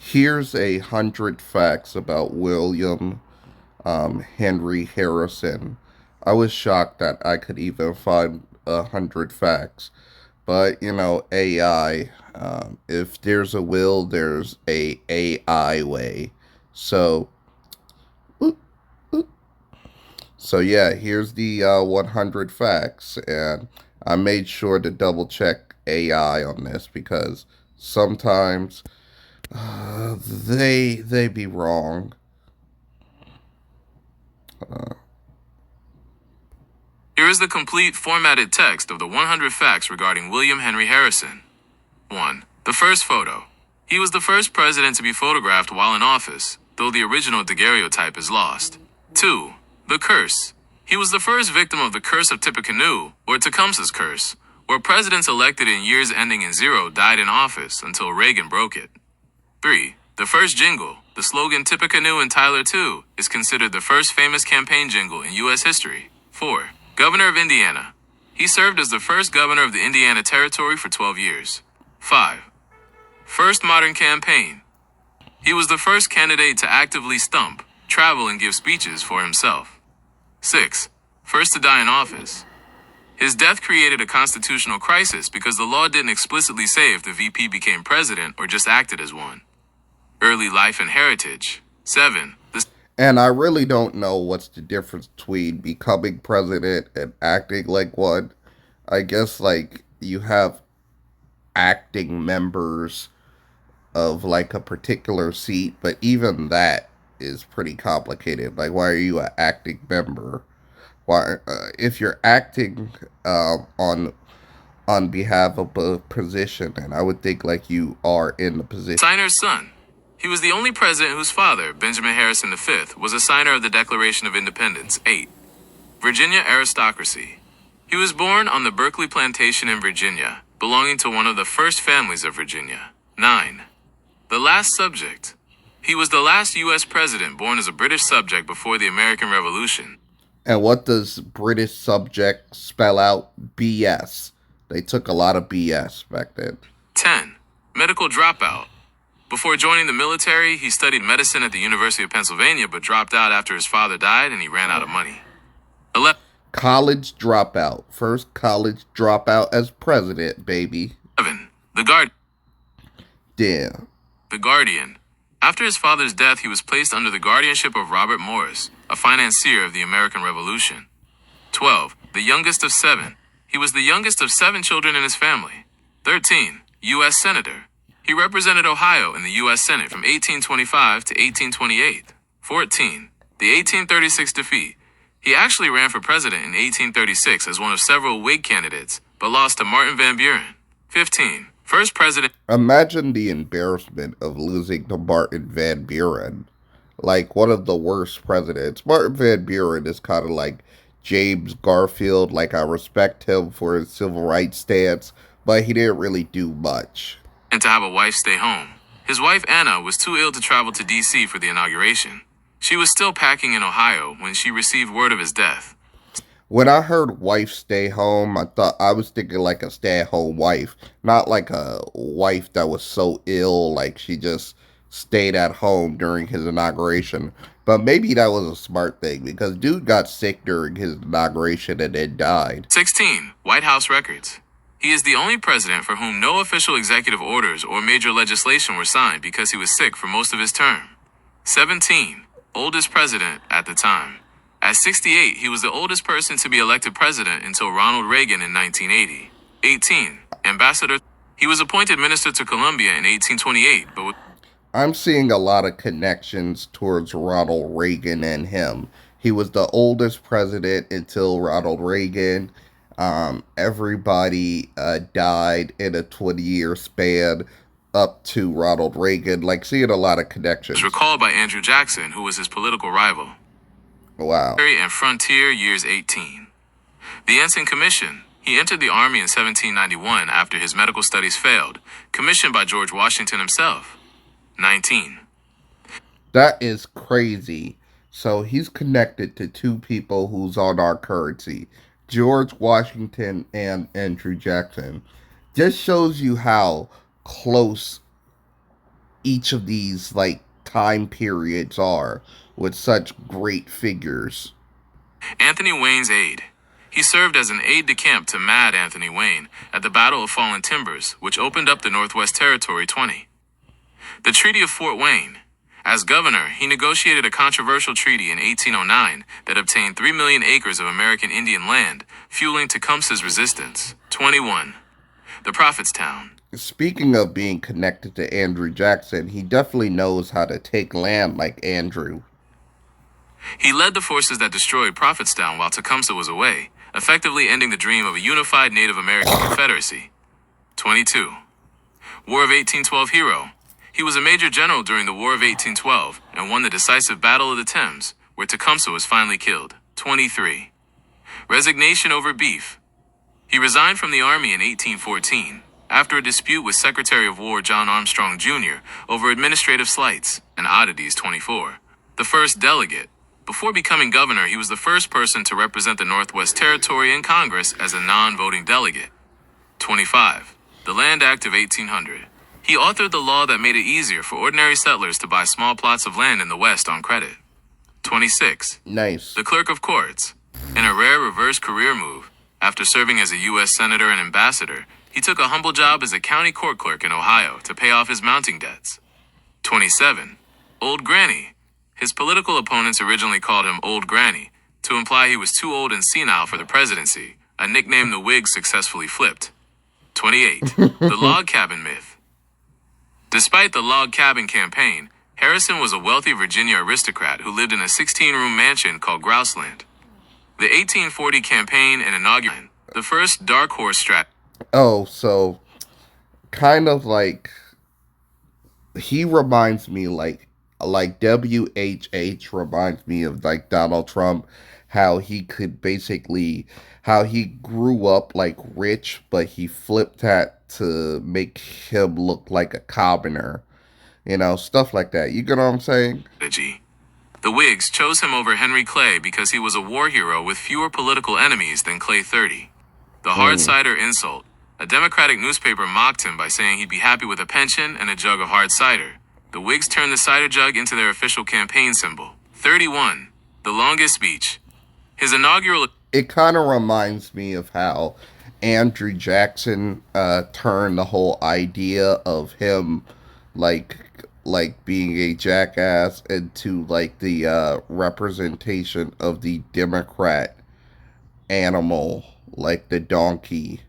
Here's 100 facts about William Henry Harrison. I was shocked that I could even find 100 facts. But AI. If there's a will, there's a AI way. So, yeah. Here's the 100 facts, and I made sure to double check AI on this because sometimes they be wrong. Here is the complete formatted text of the 100 facts regarding William Henry Harrison. 1. The first photo. He was the first president to be photographed while in office, though the original daguerreotype is lost. 2. The curse. He was the first victim of the curse of Tippecanoe, or Tecumseh's curse, where presidents elected in years ending in 0 died in office until Reagan broke it. 3. The first jingle, the slogan Tippecanoe and Tyler too, is considered the first famous campaign jingle in U.S. history. 4. Governor of Indiana. He served as the first governor of the Indiana Territory for 12 years. 5. First modern campaign. He was the first candidate to actively stump, travel, and give speeches for himself. 6. First to die in office. His death created a constitutional crisis because the law didn't explicitly say if the VP became president or just acted as one. Early life and heritage. 7. And I really don't know what's the difference between becoming president and acting like one. I guess, like, you have acting members of, like, a particular seat, but even that is pretty complicated. Like, why are you an acting member? Why, if you're acting on behalf of a position, and I would think like you are in the position. Signer's son. He was the only president whose father, Benjamin Harrison V, was a signer of the Declaration of Independence. 8. Virginia aristocracy. He was born on the Berkeley Plantation in Virginia, belonging to one of the first families of Virginia. 9. The last subject. He was the last U.S. president born as a British subject before the American Revolution. And what does British subject spell out? BS. They took a lot of BS back then. 10. Medical dropout. Before joining the military, he studied medicine at the University of Pennsylvania but dropped out after his father died and he ran out of money. 11. College dropout. First college dropout as president, baby. 11. The Guardian. Damn. The Guardian. After his father's death, he was placed under the guardianship of Robert Morris, a financier of the American Revolution. 12. The youngest of 7. He was the youngest of 7 children in his family. 13. U.S. Senator. He represented Ohio in the U.S. Senate from 1825 to 1828. 14. The 1836 defeat. He actually ran for president in 1836 as one of several Whig candidates, but lost to Martin Van Buren. 15. First president. Imagine the embarrassment of losing to Martin Van Buren. Like, one of the worst presidents. Martin Van Buren is kind of like James Garfield. Like, I respect him for his civil rights stance, but he didn't really do much. And to have a wife stay home. His wife Anna was too ill to travel to D.C. for the inauguration. She was still packing in Ohio when she received word of his death. When I heard wife stay home, I was thinking like a stay-at-home wife, not like a wife that was so ill, like she just stayed at home during his inauguration. But maybe that was a smart thing because dude got sick during his inauguration and then died. 16. White House records. He is the only president for whom no official executive orders or major legislation were signed because he was sick for most of his term. 17. Oldest president at the time. At 68, he was the oldest person to be elected president until Ronald Reagan in 1980. 18. Ambassador. He was appointed minister to Colombia in 1828, but I'm seeing a lot of connections towards Ronald Reagan and him. He was the oldest president until Ronald Reagan. Everybody died in a 20-year span up to Ronald Reagan. Like, seeing a lot of connections. was recalled by Andrew Jackson, who was his political rival. Wow. And Frontier, years 18. The Ensign Commission. He entered the Army in 1791 after his medical studies failed, commissioned by George Washington himself. 19. That is crazy. So he's connected to 2 people who's on our currency, George Washington and Andrew Jackson. Just shows you how close each of these like time periods are with such great figures. Anthony Wayne's aide. He served as an aide-de-camp to Mad Anthony Wayne at the Battle of Fallen Timbers, which opened up the Northwest Territory 20. The Treaty of Fort Wayne. As governor, he negotiated a controversial treaty in 1809 that obtained 3 million acres of American Indian land, fueling Tecumseh's resistance. 21. The Prophetstown. Speaking of being connected to Andrew Jackson, he definitely knows how to take land like Andrew. He led the forces that destroyed Prophetstown while Tecumseh was away, effectively ending the dream of a unified Native American Confederacy. 22. War of 1812 hero. He was a major general during the War of 1812 and won the decisive Battle of the Thames, where Tecumseh was finally killed. 23. Resignation over beef. He resigned from the Army in 1814 after a dispute with Secretary of War John Armstrong Jr. over administrative slights and oddities. 24. The first delegate. Before becoming governor, he was the first person to represent the Northwest Territory in Congress as a non-voting delegate. 25. The Land Act of 1800. He authored the law that made it easier for ordinary settlers to buy small plots of land in the West on credit. 26. Nice. The Clerk of Courts. In a rare reverse career move, after serving as a U.S. Senator and Ambassador, he took a humble job as a county court clerk in Ohio to pay off his mounting debts. 27. Old Granny. His political opponents originally called him Old Granny to imply he was too old and senile for the presidency, a nickname the Whigs successfully flipped. 28. The Log Cabin Myth. Despite the Log Cabin campaign, Harrison was a wealthy Virginia aristocrat who lived in a 16-room mansion called Grouseland. The 1840 campaign and inauguration, the first dark horse strat. Oh, so kind of like he reminds me like WHH reminds me of like Donald Trump, how he could basically how he grew up like rich, but he flipped that to make him look like a commoner, stuff like that. You get what I'm saying? The Whigs chose him over Henry Clay because he was a war hero with fewer political enemies than Clay 30. The hard cider insult. A Democratic newspaper mocked him by saying he'd be happy with a pension and a jug of hard cider. The Whigs turned the cider jug into their official campaign symbol. 31. The longest speech. His inaugural... It kind of reminds me of how Andrew Jackson turned the whole idea of him like being a jackass into like the representation of the Democrat animal, like the donkey.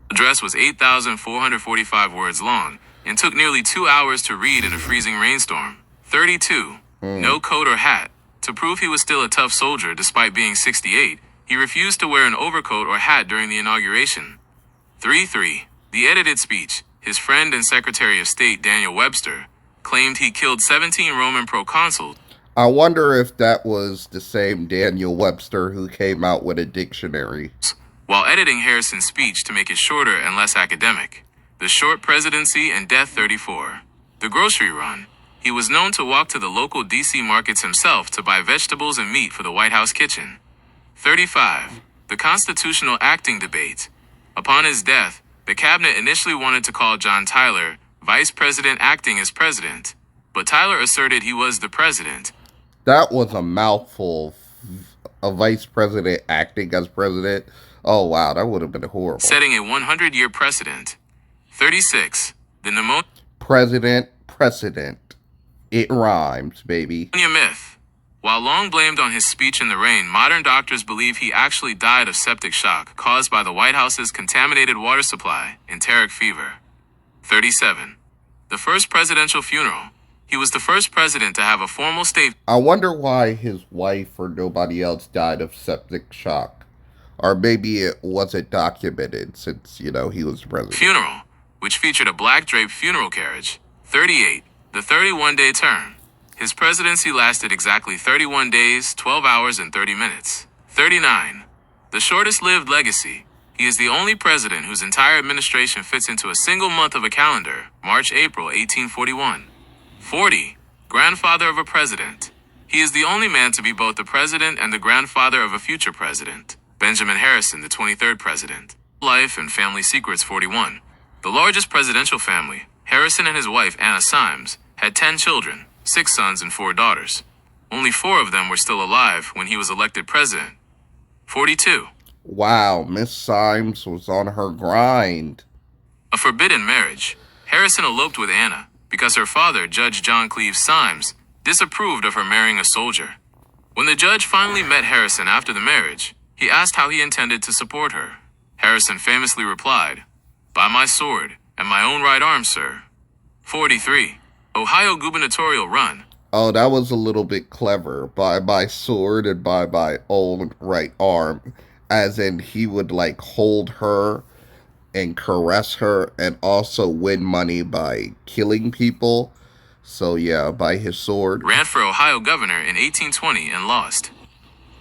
Address was 8,445 words long and took nearly 2 hours to read in a freezing rainstorm. 32. No coat or hat. To prove he was still a tough soldier despite being 68, he refused to wear an overcoat or hat during the inauguration. 3. The edited speech. His friend and Secretary of State Daniel Webster claimed he killed 17 Roman proconsuls. I wonder if that was the same Daniel Webster who came out with a dictionary. While editing Harrison's speech to make it shorter and less academic. The Short Presidency and Death. 34. The Grocery Run. He was known to walk to the local D.C. markets himself to buy vegetables and meat for the White House kitchen. 35. The Constitutional Acting Debate. Upon his death, the cabinet initially wanted to call John Tyler Vice President acting as president, but Tyler asserted he was the president. That was a mouthful. A vice president acting as president. Oh, wow, that would have been horrible. Setting a 100-year precedent. 36. The Precedent. It rhymes, baby. Pneumonia myth. While long blamed on his speech in the rain, modern doctors believe he actually died of septic shock caused by the White House's contaminated water supply, enteric fever. 37. The first presidential funeral. He was the first president to have a formal state. I wonder why his wife or nobody else died of septic shock. Or maybe it wasn't documented since, he was president. Funeral, which featured a black draped funeral carriage. 38. The 31-day term. His presidency lasted exactly 31 days, 12 hours, and 30 minutes. 39. The shortest-lived legacy. He is the only president whose entire administration fits into a single month of a calendar, March-April 1841. 40. Grandfather of a president. He is the only man to be both the president and the grandfather of a future president, Benjamin Harrison, the 23rd president. Life and Family Secrets. 41. The largest presidential family. Harrison Harrison and his wife, Anna Symes, had 10 children, 6 sons and 4 daughters. Only 4 of them were still alive when he was elected president. 42. Wow, Miss Symes was on her grind. A forbidden marriage. Harrison eloped with Anna because her father, Judge John Cleves Symes, disapproved of her marrying a soldier. When the judge finally met Harrison after the marriage, he asked how he intended to support her. Harrison famously replied, "By my sword and my own right arm, sir." 43. Ohio gubernatorial run. Oh, that was a little bit clever. By my sword and by my own right arm. As in, he would like hold her and caress her and also win money by killing people. So yeah, by his sword. Ran for Ohio governor in 1820 and lost.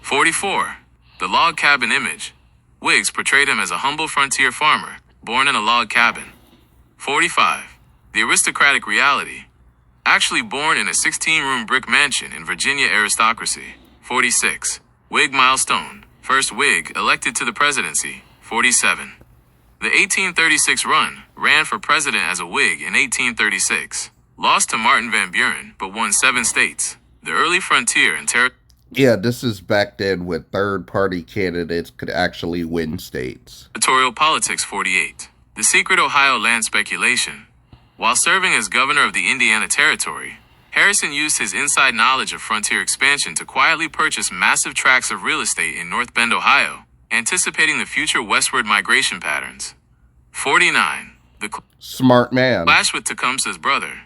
44. The log cabin image. Whigs portrayed him as a humble frontier farmer, born in a log cabin. 45. The aristocratic reality. Actually born in a 16-room brick mansion in Virginia aristocracy. 46. Whig milestone. First Whig elected to the presidency. 47. The 1836 run. Ran for president as a Whig in 1836. Lost to Martin Van Buren, but won 7 states. The early frontier and Yeah, this is back then when third-party candidates could actually win states. territorial politics. 48. The secret Ohio land speculation. While serving as governor of the Indiana Territory, Harrison used his inside knowledge of frontier expansion to quietly purchase massive tracts of real estate in North Bend, Ohio, anticipating the future westward migration patterns. 49. The Smart man. clash with Tecumseh's brother.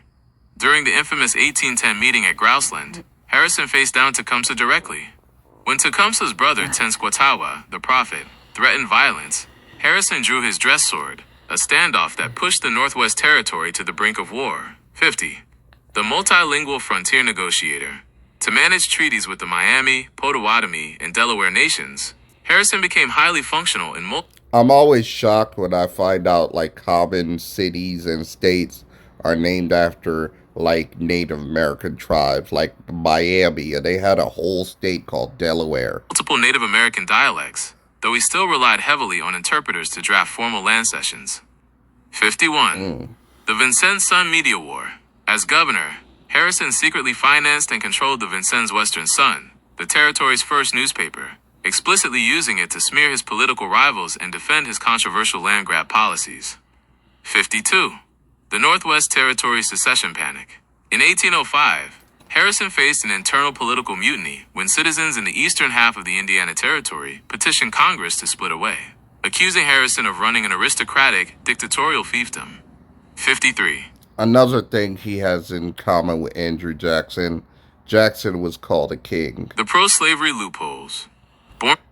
During the infamous 1810 meeting at Grouseland, Harrison faced down Tecumseh directly. When Tecumseh's brother, Tenskwatawa, the prophet, threatened violence, Harrison drew his dress sword, a standoff that pushed the Northwest Territory to the brink of war. 50. The multilingual frontier negotiator. To manage treaties with the Miami, Potawatomi, and Delaware nations, Harrison became highly functional in I'm always shocked when I find out like common cities and states are named after like Native American tribes, like Miami, and they had a whole state called Delaware. multiple Native American dialects, though he still relied heavily on interpreters to draft formal land cessions. 51. The Vincennes Sun Media War. As governor, Harrison secretly financed and controlled the Vincennes Western Sun, the territory's first newspaper, explicitly using it to smear his political rivals and defend his controversial land grab policies. 52. The Northwest Territory secession panic. In 1805, Harrison faced an internal political mutiny when citizens in the eastern half of the Indiana Territory petitioned Congress to split away, accusing Harrison of running an aristocratic, dictatorial fiefdom. 53. Another thing he has in common with Andrew Jackson, Jackson was called a king. The pro-slavery loopholes.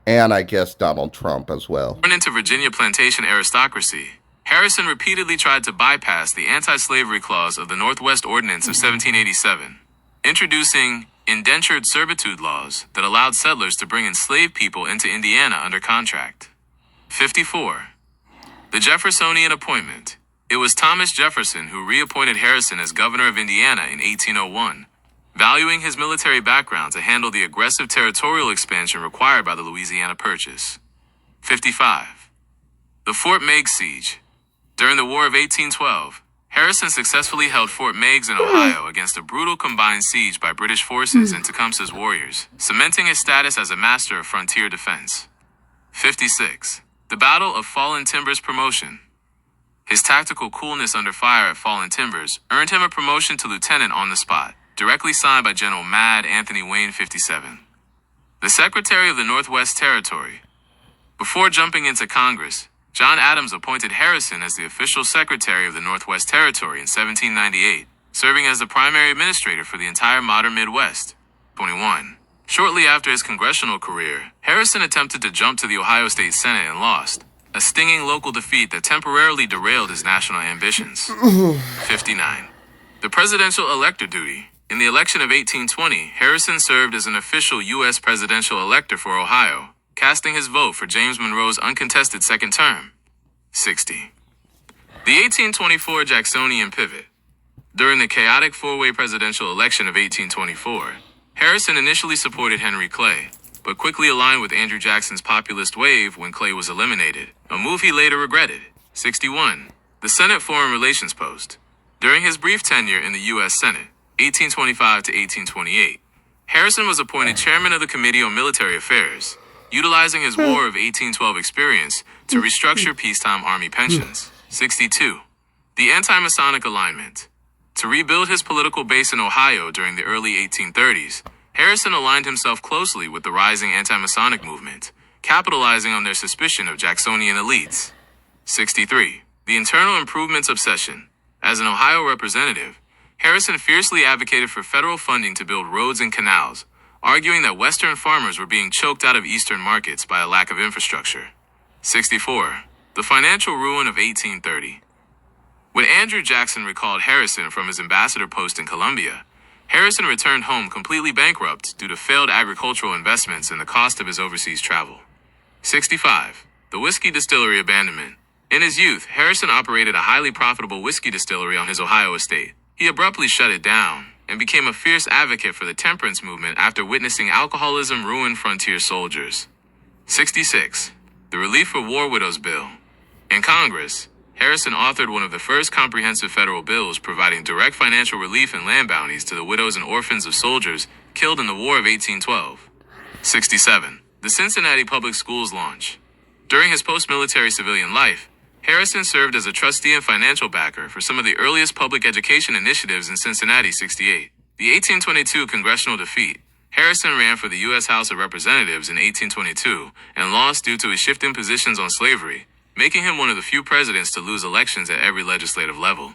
And I guess Donald Trump as well. Born into Virginia plantation aristocracy, Harrison repeatedly tried to bypass the anti-slavery clause of the Northwest Ordinance of 1787, introducing indentured servitude laws that allowed settlers to bring enslaved people into Indiana under contract. 54. The Jeffersonian appointment. It was Thomas Jefferson who reappointed Harrison as governor of Indiana in 1801, valuing his military background to handle the aggressive territorial expansion required by the Louisiana Purchase. 55. The Fort Meigs Siege. During the War of 1812, Harrison successfully held Fort Meigs in Ohio against a brutal combined siege by British forces and Tecumseh's warriors, cementing his status as a master of frontier defense. 56. The Battle of Fallen Timbers promotion. His tactical coolness under fire at Fallen Timbers earned him a promotion to lieutenant on the spot, directly signed by General Mad Anthony Wayne 57. The Secretary of the Northwest Territory. Before jumping into Congress, John Adams appointed Harrison as the official secretary of the Northwest Territory in 1798, serving as the primary administrator for the entire modern Midwest. 21. Shortly after his congressional career, Harrison attempted to jump to the Ohio State Senate and lost, a stinging local defeat that temporarily derailed his national ambitions. 59. The presidential elector duty. In the election of 1820, Harrison served as an official U.S. presidential elector for Ohio, casting his vote for James Monroe's uncontested second term. 60. The 1824 Jacksonian pivot. During the chaotic four-way presidential election of 1824, Harrison initially supported Henry Clay, but quickly aligned with Andrew Jackson's populist wave when Clay was eliminated, a move he later regretted. 61. The Senate Foreign Relations Post. During his brief tenure in the U.S. Senate, 1825 to 1828, Harrison was appointed chairman of the Committee on Military Affairs, utilizing his War of 1812 experience to restructure peacetime Army pensions. 62. The anti-Masonic alignment. To rebuild his political base in Ohio during the early 1830s, Harrison aligned himself closely with the rising anti-Masonic movement, capitalizing on their suspicion of Jacksonian elites. 63. The internal improvements obsession. As an Ohio representative, Harrison fiercely advocated for federal funding to build roads and canals, arguing that Western farmers were being choked out of Eastern markets by a lack of infrastructure. 64. The financial ruin of 1830. When Andrew Jackson recalled Harrison from his ambassador post in Colombia, Harrison returned home completely bankrupt due to failed agricultural investments and the cost of his overseas travel. 65. The whiskey distillery abandonment. In his youth, Harrison operated a highly profitable whiskey distillery on his Ohio estate. He abruptly shut it down and became a fierce advocate for the temperance movement after witnessing alcoholism ruin frontier soldiers. 66. The Relief for War Widows Bill. In Congress, Harrison authored one of the first comprehensive federal bills providing direct financial relief and land bounties to the widows and orphans of soldiers killed in the War of 1812. 67. The Cincinnati Public Schools launch. During his post-military civilian life, Harrison served as a trustee and financial backer for some of the earliest public education initiatives in Cincinnati. 68. The 1822 congressional defeat. Harrison ran for the U.S. House of Representatives in 1822 and lost due to his shifting positions on slavery, making him one of the few presidents to lose elections at every legislative level.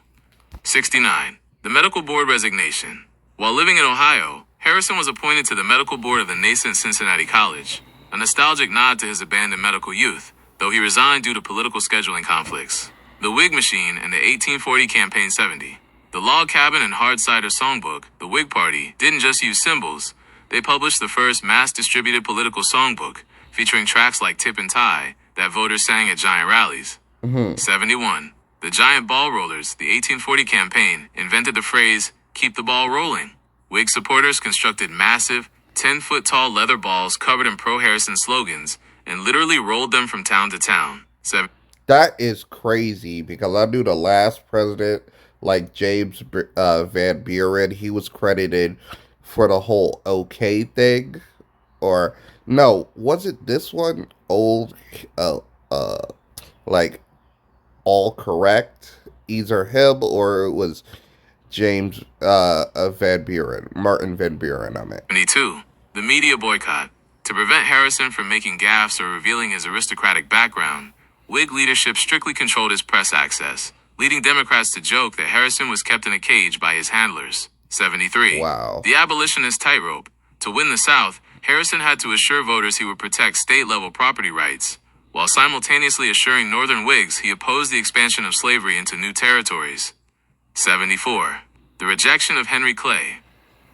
69. The medical board resignation. While living in Ohio, Harrison was appointed to the medical board of the nascent Cincinnati College, a nostalgic nod to his abandoned medical youth, though he resigned due to political scheduling conflicts. The Whig Machine and the 1840 Campaign 70. The Log Cabin and Hard Cider Songbook, the Whig Party, didn't just use symbols. They published the first mass-distributed political songbook, featuring tracks like Tip and Tie that voters sang at giant rallies. 71. The Giant Ball Rollers, the 1840 campaign, invented the phrase, "keep the ball rolling." Whig supporters constructed massive, 10-foot-tall leather balls covered in pro-Harrison slogans and literally rolled them from town to town. That is crazy, because I knew the last president, like James Van Buren, he was credited for the whole OK thing. Or, no, was it this one? Like, all correct? Either him or it was James Van Buren. Martin Van Buren, I meant. 72. The media boycott. To prevent Harrison from making gaffes or revealing his aristocratic background, Whig leadership strictly controlled his press access, leading Democrats to joke that Harrison was kept in a cage by his handlers. 73. Wow. The abolitionist tightrope. To win the South, Harrison had to assure voters he would protect state-level property rights, while simultaneously assuring Northern Whigs he opposed the expansion of slavery into new territories. 74. The rejection of Henry Clay.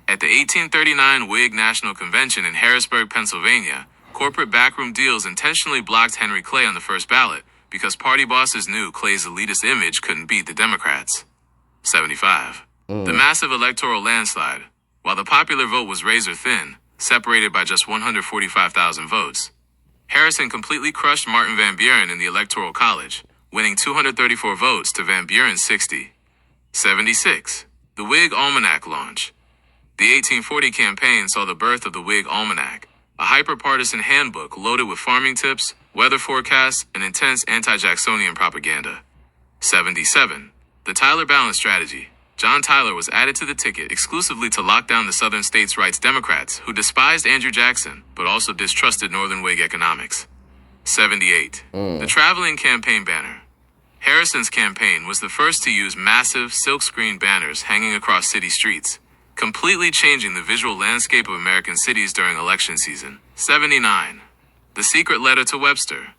At the 1839 Whig National Convention in Harrisburg, Pennsylvania, corporate backroom deals intentionally blocked Henry Clay on the first ballot because party bosses knew Clay's elitist image couldn't beat the Democrats. 75. The massive electoral landslide. While the popular vote was razor thin, separated by just 145,000 votes, Harrison completely crushed Martin Van Buren in the Electoral College, winning 234 votes to Van Buren's 60. 76. The Whig Almanac launch. The 1840 campaign saw the birth of the Whig Almanac, a hyper-partisan handbook loaded with farming tips, weather forecasts, and intense anti-Jacksonian propaganda. 77. The Tyler Balance strategy. John Tyler was added to the ticket exclusively to lock down the Southern states' rights Democrats who despised Andrew Jackson, but also distrusted Northern Whig economics. 78. The traveling campaign banner. Harrison's campaign was the first to use massive silkscreen banners hanging across city streets, completely changing the visual landscape of American cities during election season. 79. The secret letter to Webster.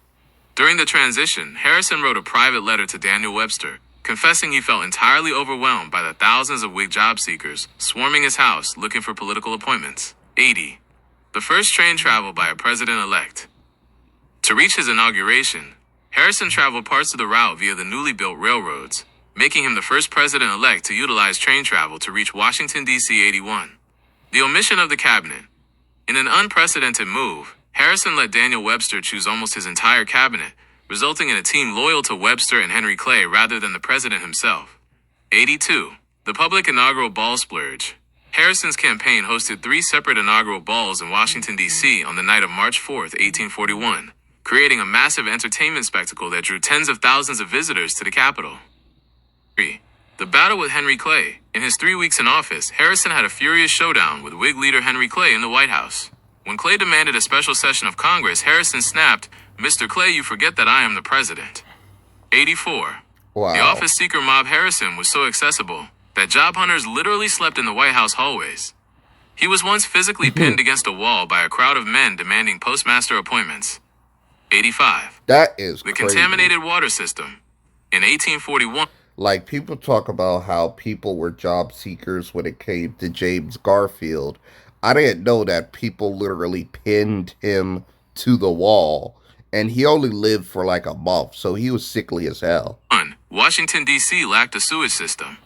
During the transition, Harrison wrote a private letter to Daniel Webster, confessing he felt entirely overwhelmed by the thousands of Whig job seekers swarming his house looking for political appointments. 80. The first train travel by a president-elect. To reach his inauguration, Harrison traveled parts of the route via the newly built railroads, making him the first president-elect to utilize train travel to reach Washington, D.C. 81. The omission of the cabinet. In an unprecedented move, Harrison let Daniel Webster choose almost his entire cabinet, resulting in a team loyal to Webster and Henry Clay rather than the president himself. 82. The public inaugural ball splurge. Harrison's campaign hosted 3 separate inaugural balls in Washington, D.C. on the night of March 4, 1841, creating a massive entertainment spectacle that drew tens of thousands of visitors to the Capitol. 3. The battle with Henry Clay. In his 3 weeks in office, Harrison had a furious showdown with Whig leader Henry Clay in the White House. When Clay demanded a special session of Congress, Harrison snapped, "Mr. Clay, you forget that I am the president." 84. Wow. The office seeker mob Harrison was so accessible that job hunters literally slept in the White House hallways. He was once physically pinned against a wall by a crowd of men demanding postmaster appointments. 85. That is The crazy. contaminated water system. In 1841, Like, people talk about how people were job seekers when it came to James Garfield. I didn't know that people literally pinned him to the wall, and he only lived for like a month, so he was sickly as hell. Washington, D.C. lacked a sewage system.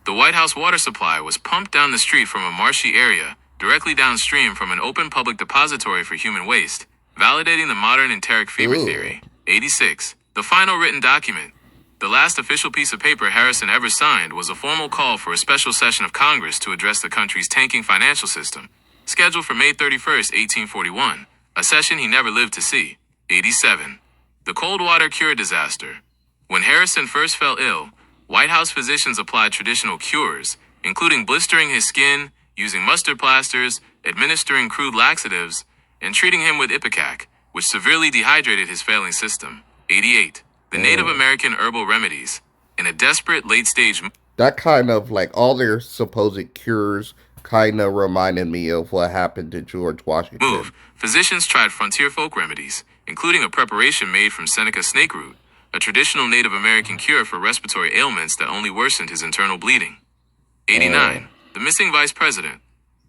The White House water supply was pumped down the street from a marshy area, directly downstream from an open public depository for human waste, validating the modern enteric fever theory. 86. The final written document. The last official piece of paper Harrison ever signed was a formal call for a special session of Congress to address the country's tanking financial system, scheduled for May 31, 1841, a session he never lived to see. 87. The cold water cure disaster. When Harrison first fell ill, White House physicians applied traditional cures, including blistering his skin, using mustard plasters, administering crude laxatives, and treating him with Ipecac, which severely dehydrated his failing system. 88. The Native American herbal remedies. In a desperate late-stage That kind of, like, all their supposed cures kind of reminded me of what happened to George Washington. move, physicians tried frontier folk remedies, including a preparation made from Seneca snake root, a traditional Native American cure for respiratory ailments that only worsened his internal bleeding. 89. The missing vice president.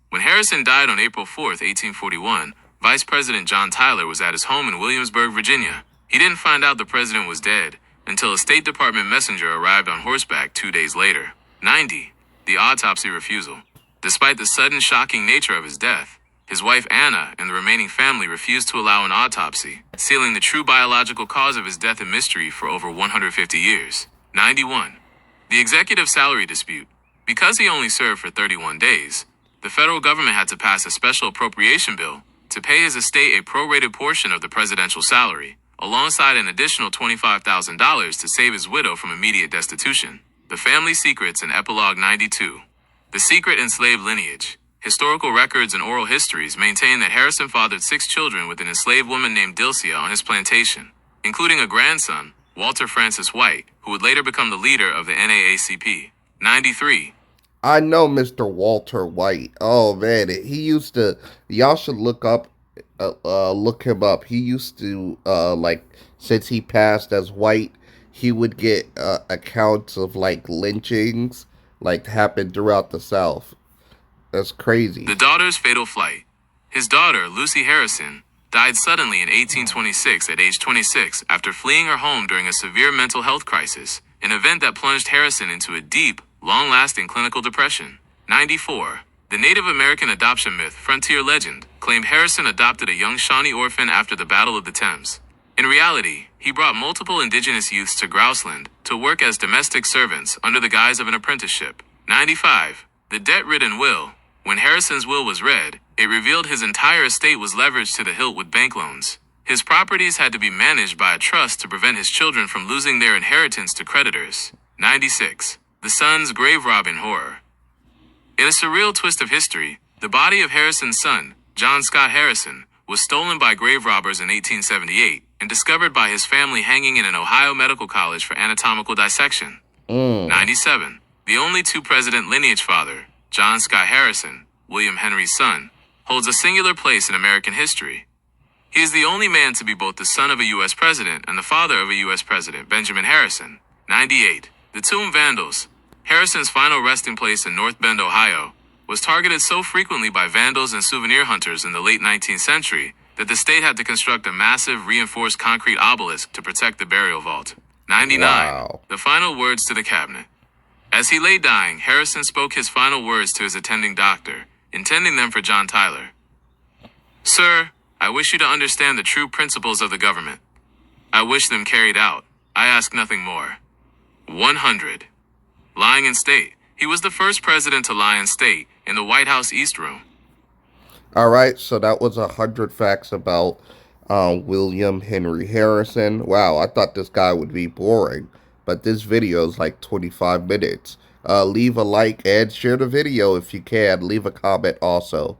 When Harrison died on April 4, 1841, Vice President John Tyler was at his home in Williamsburg, Virginia. He didn't find out the president was dead until a State Department messenger arrived on horseback 2 days later. 90. The autopsy refusal. Despite the sudden, shocking nature of his death, his wife Anna and the remaining family refused to allow an autopsy, sealing the true biological cause of his death a mystery for over 150 years. 91. The executive salary dispute. Because he only served for 31 days, the federal government had to pass a special appropriation bill to pay his estate a prorated portion of the presidential salary, alongside an additional $25,000 to save his widow from immediate destitution. The Family Secrets in Epilogue 92. The Secret Enslaved Lineage. Historical records and oral histories maintain that Harrison fathered 6 children with an enslaved woman named Dilcia on his plantation, including a grandson, Walter Francis White, who would later become the leader of the NAACP. 93. I know Mr. Walter White. Oh man, he used to. Y'all should look him up. He used to like, since he passed as white, he would get accounts of like lynchings like happened throughout the South. That's crazy. The daughter's fatal flight. His daughter, Lucy Harrison, died suddenly in 1826 at age 26 after fleeing her home during a severe mental health crisis, an event that plunged Harrison into a deep, long-lasting clinical depression. 94. The Native American adoption myth, frontier legend, claimed Harrison adopted a young Shawnee orphan after the Battle of the Thames. In reality, he brought multiple indigenous youths to Grouseland to work as domestic servants under the guise of an apprenticeship. 95. The debt-ridden will. When Harrison's will was read, it revealed his entire estate was leveraged to the hilt with bank loans. His properties had to be managed by a trust to prevent his children from losing their inheritance to creditors. 96. The son's grave robbing horror. In a surreal twist of history, the body of Harrison's son, John Scott Harrison, was stolen by grave robbers in 1878 and discovered by his family hanging in an Ohio medical college for anatomical dissection. 97. The only 2-president lineage father, John Scott Harrison, William Henry's son, holds a singular place in American history. He is the only man to be both the son of a U.S. president and the father of a U.S. president, Benjamin Harrison. 98. The Tomb Vandals. Harrison's final resting place in North Bend, Ohio, was targeted so frequently by vandals and souvenir hunters in the late 19th century that the state had to construct a massive reinforced concrete obelisk to protect the burial vault. 99. Wow. The final words to the cabinet. As he lay dying, Harrison spoke his final words to his attending doctor, intending them for John Tyler. "Sir, I wish you to understand the true principles of the government. I wish them carried out. I ask nothing more." 100. Lying in state. He was the first president to lie in state in the White House East Room. All right, so that was 100 facts about William Henry Harrison. Wow, I thought this guy would be boring, but this video is like 25 minutes. Leave a like and share the video if you can. Leave a comment also.